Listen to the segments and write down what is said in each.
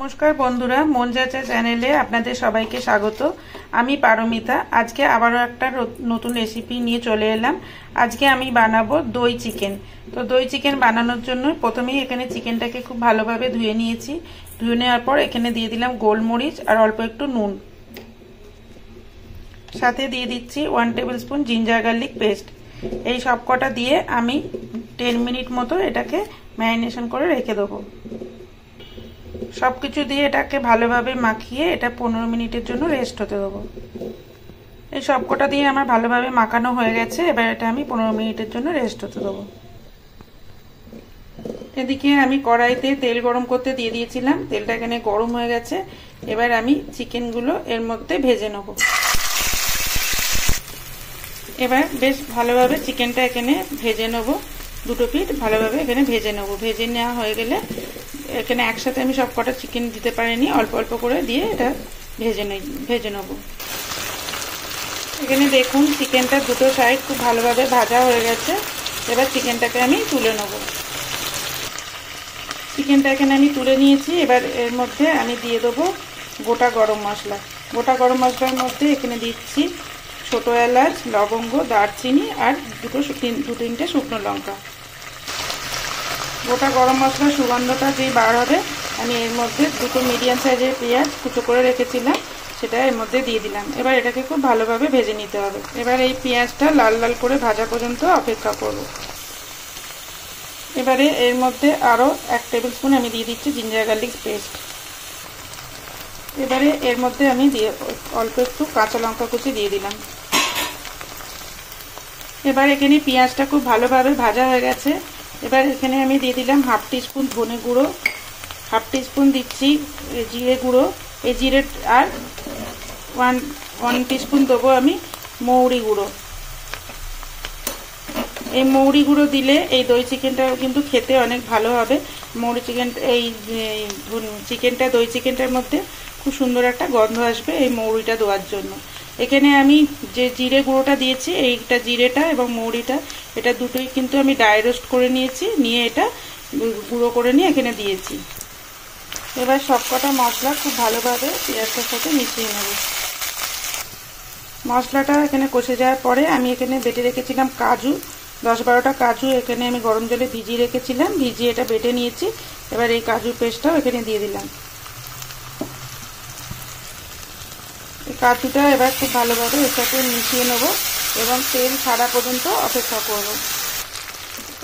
নমস্কার বন্ধুরা, মন যাচা চ্যানেলে আপনাদের সবাইকে স্বাগত। আমি পারমিতা। আজকে আবারও একটা নতুন রেসিপি নিয়ে চলে এলাম। আজকে আমি বানাবো দই চিকেন। তো দই চিকেন বানানোর জন্য প্রথমেই এখানে চিকেনটাকে খুব ভালোভাবে ধুয়ে নিয়েছি। ধুয়ে নেওয়ার পর এখানে দিয়ে দিলাম গোলমরিচ আর অল্প একটু নুন, সাথে দিয়ে দিচ্ছি 1 table spoon ginger garlic paste. এই সব কটা দিয়ে আমি 10 মিনিট মতো এটাকে ম্যারিনেশন করে রেখে দেবো। সবকিছু দিয়ে এটাকে ভালোভাবে মাখিয়ে এটা 15 মিনিটের জন্য রেস্ট হতে দেবো। এই সবকটা দিয়ে আমার ভালোভাবে মাখানো হয়ে গেছে। এবার এটা আমি 15 মিনিটের জন্য রেস্ট হতে দেবো। এদিকে আমি কড়াইতে তেল গরম করতে দিয়ে দিয়েছিলাম। তেলটা এখানে গরম হয়ে গেছে। এবার আমি চিকেনগুলো এর মধ্যে ভেজে নেব। এবার বেশ ভালোভাবে চিকেনটা এখানে ভেজে নেব। দুটো পিঠ ভালোভাবে এখানে ভেজে নেব। ভেজে নেওয়া হয়ে গেলে এখানে একসাথে আমি সব কটা চিকেন দিতে পারিনি, অল্প অল্প করে দিয়ে এটা ভেজে নেব। এখানে দেখুন চিকেনটা দুটো সাইড খুব ভালোভাবে ভাজা হয়ে গেছে। এবার চিকেনটাকে আমি তুলে নেব। চিকেনটা এখানে আমি তুলে নিয়েছি। এবার এর মধ্যে আমি দিয়ে দেবো গোটা গরম মশলা। গোটা গরম মশলার মধ্যে এখানে দিচ্ছি ছোটো এলাচ, লবঙ্গ, দারচিনি আর দু তিনটে শুকনো লঙ্কা। গোটা গরম মশলার সুগন্ধটা যেই বার হবে, আমি এর মধ্যে দুটো মিডিয়াম সাইজের পেঁয়াজ কুচো করে রেখেছিলাম, সেটা এর মধ্যে দিয়ে দিলাম। এবার এটাকে খুব ভালোভাবে ভেজে নিতে হবে। এবার এই পেঁয়াজটা লাল লাল করে ভাজা পর্যন্ত অপেক্ষা করব। এবারে এর মধ্যে আরও 1 টেবিল স্পুন আমি দিয়ে দিচ্ছি জিঞ্জার গার্লিক পেস্ট। এবারে এর মধ্যে আমি অল্প একটু কাঁচা লঙ্কা কুচি দিয়ে দিলাম। এবার এখানে পেঁয়াজটা খুব ভালোভাবে ভাজা হয়ে গেছে। এবার এখানে আমি দিয়ে দিলাম 1/2 টিস্পুন ধনে গুঁড়ো, 1/2 টিস্পুন দিচ্ছি জিরে গুঁড়ো, এই জিরে আর 1 টিস্পুন দেবো আমি মৌরি গুঁড়ো। এই মৌরি গুঁড়ো দিলে এই দই চিকেনটা কিন্তু খেতে অনেক ভালো হবে। মৌরি চিকেন এই চিকেনটা দই চিকেনটার মধ্যে খুব সুন্দর একটা গন্ধ আসবে এই মৌরিটা দেওয়ার জন্য। এখানে আমি যে জিরে গুঁড়োটা দিয়েছি, এইটা জিরেটা এবং মৌরিটা এটা দুটোই কিন্তু আমি ড্রাই রোস্ট করে নিয়েছি, নিয়ে এটা গুঁড়ো করে নিয়ে এখানে দিয়েছি। এবার সবকটা মশলা খুব ভালোভাবে পেঁয়াজটার সাথে মিশিয়ে নেব। মশলাটা এখানে কষে যাওয়ার পরে আমি এখানে বেটে রেখেছিলাম কাজু, 10-12টা কাজু এখানে আমি গরম জলে ভিজিয়ে রেখেছিলাম, ভিজিয়ে এটা বেটে নিয়েছি। এবার এই কাজু পেস্টটাও এখানে দিয়ে দিলাম। কাজুটা এবার খুব ভালোভাবে এর সাথে মিশিয়ে নেব এবং তেল ছাড়া পর্যন্ত অপেক্ষা করব।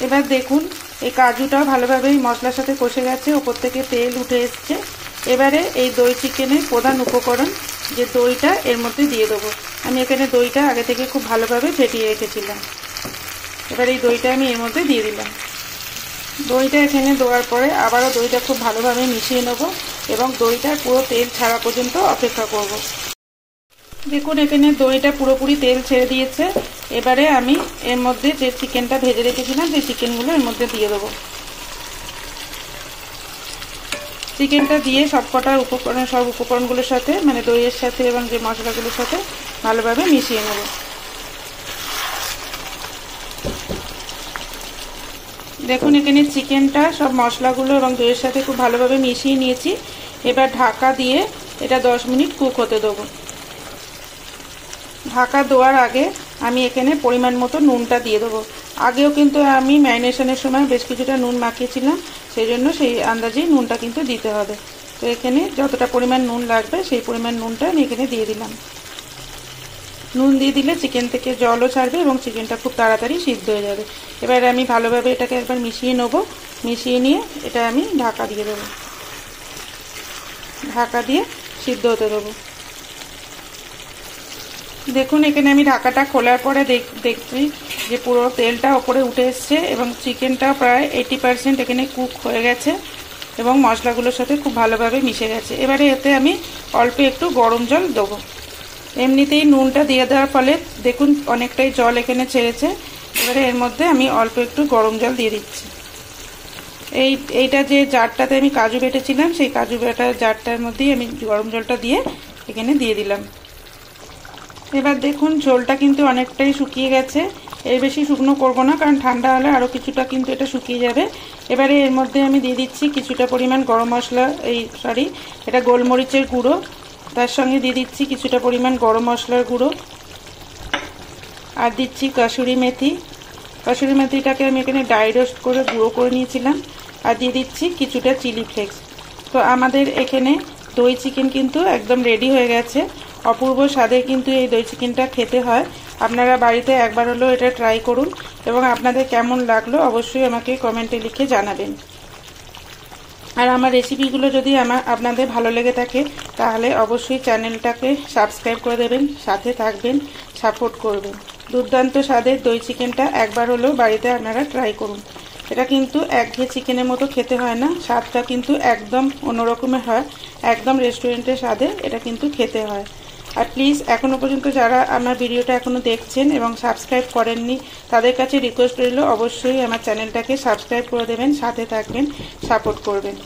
এবার দেখুন এই কাজুটাও ভালোভাবে মশলার সাথে কষে গেছে, ওপর থেকে তেল উঠে এসছে। এবারে এই দই চিকেনের প্রধান উপকরণ যে দইটা এর মধ্যে দিয়ে দেবো। আমি এখানে দইটা আগে থেকে খুব ভালোভাবে ফেটিয়ে রেখেছিলাম। এবার এই দইটা আমি এর মধ্যে দিয়ে দিলাম। দইটা এখানে দেওয়ার পরে আবারও দইটা খুব ভালোভাবে মিশিয়ে নেব এবং দইটা পুরো তেল ছাড়া পর্যন্ত অপেক্ষা করব। দেখুন এখানে দইটা পুরোপুরি তেল ছেড়ে দিয়েছে। এবারে আমি এর মধ্যে যে চিকেনটা ভেজে রেখেছিলাম সেই চিকেনগুলো এর মধ্যে দিয়ে দেবো। চিকেনটা দিয়ে সব উপকরণগুলোর সাথে মানে দইয়ের সাথে এবং যে মশলাগুলোর সাথে ভালোভাবে মিশিয়ে নেব। দেখুন এখানে চিকেনটা সব মশলাগুলো এবং দইয়ের সাথে খুব ভালোভাবে মিশিয়ে নিয়েছি। এবার ঢাকা দিয়ে এটা 10 মিনিট কুক হতে দেবো। ঢাকা দেওয়ার আগে আমি এখানে পরিমাণ মতো নুনটা দিয়ে দেবো। আগেও কিন্তু আমি ম্যারিনেশনের সময় বেশ কিছুটা নুন মাখিয়েছিলাম, সেই জন্য সেই আন্দাজেই নুনটা কিন্তু দিতে হবে। তো এখানে যতটা পরিমাণ নুন লাগবে সেই পরিমাণ নুনটা আমি এখানে দিয়ে দিলাম। নুন দিয়ে দিলে চিকেন থেকে জলও ছাড়বে এবং চিকেনটা খুব তাড়াতাড়ি সিদ্ধ হয়ে যাবে। এবার আমি ভালোভাবে এটাকে একবার মিশিয়ে নেব। মিশিয়ে নিয়ে এটা আমি ঢাকা দিয়ে দেবো। ঢাকা দিয়ে সিদ্ধ হতে দেবো। দেখুন এখানে আমি ঢাকাটা খোলার পরে দেখছি যে পুরো তেলটা ওপরে উঠে এসছে এবং চিকেনটা প্রায় 80% এখানে কুক হয়ে গেছে এবং মশলাগুলোর সাথে খুব ভালোভাবে মিশে গেছে। এবারে এতে আমি অল্প একটু গরম জল দেবো। এমনিতেই নুনটা দিয়ে দেওয়ার ফলে দেখুন অনেকটাই জল এখানে ছেড়েছে। এবারে এর মধ্যে আমি অল্প একটু গরম জল দিয়ে দিচ্ছি। এইটা যে জারটাতে আমি কাজু বেটেছিলাম সেই কাজু বেটার জারটার মধ্যেই আমি গরম জলটা দিয়ে এখানে দিয়ে দিলাম। এবার দেখুন ঝোলটা কিন্তু অনেকটাই শুকিয়ে গেছে। এর বেশি শুকনো করব না, কারণ ঠান্ডা হলে আরও কিছুটা কিন্তু এটা শুকিয়ে যাবে। এবারে এর মধ্যে আমি দিয়ে দিচ্ছি কিছুটা পরিমাণ গরম মশলা, এটা গোলমরিচের গুঁড়ো। তার সঙ্গে দিয়ে দিচ্ছি কিছুটা পরিমাণ গরম মশলার গুঁড়ো, আর দিচ্ছি কাসুরি মেথি। কাসুরি মেথিটাকে আমি এখানে ড্রাই রোস্ট করে গুঁড়ো করে নিয়েছিলাম। আর দিয়ে দিচ্ছি কিছুটা চিলি ফ্লেক্স। তো আমাদের এখানে দই চিকেন কিন্তু একদম রেডি হয়ে গেছে। অপূর্ব স্বাদের কিন্তু এই দই চিকেনটা খেতে হয়। আপনারা বাড়িতে একবার হলেও এটা ট্রাই করুন এবং আপনাদের কেমন লাগলো অবশ্যই আমাকে কমেন্টে লিখে জানাবেন। আর আমার রেসিপিগুলো যদি আপনাদের ভালো লেগে থাকে তাহলে অবশ্যই চ্যানেলটাকে সাবস্ক্রাইব করে দেবেন, সাথে থাকবেন, সাপোর্ট করবেন। দুর্দান্ত স্বাদের দই চিকেনটা একবার হলেও বাড়িতে আপনারা ট্রাই করুন। এটা কিন্তু একঘেয়ে চিকেনের মতো খেতে হয় না, স্বাদটা কিন্তু একদম অন্যরকমের হয়, একদম রেস্টুরেন্টের স্বাদে এটা কিন্তু খেতে হয়। আর প্লিজ এখনও পর্যন্ত যারা আমার ভিডিওটা এখনও দেখছেন এবং সাবস্ক্রাইব করেননি তাদের কাছে রিকোয়েস্ট রইল অবশ্যই আমার চ্যানেলটাকে সাবস্ক্রাইব করে দেবেন, সাথে থাকবেন, সাপোর্ট করবেন।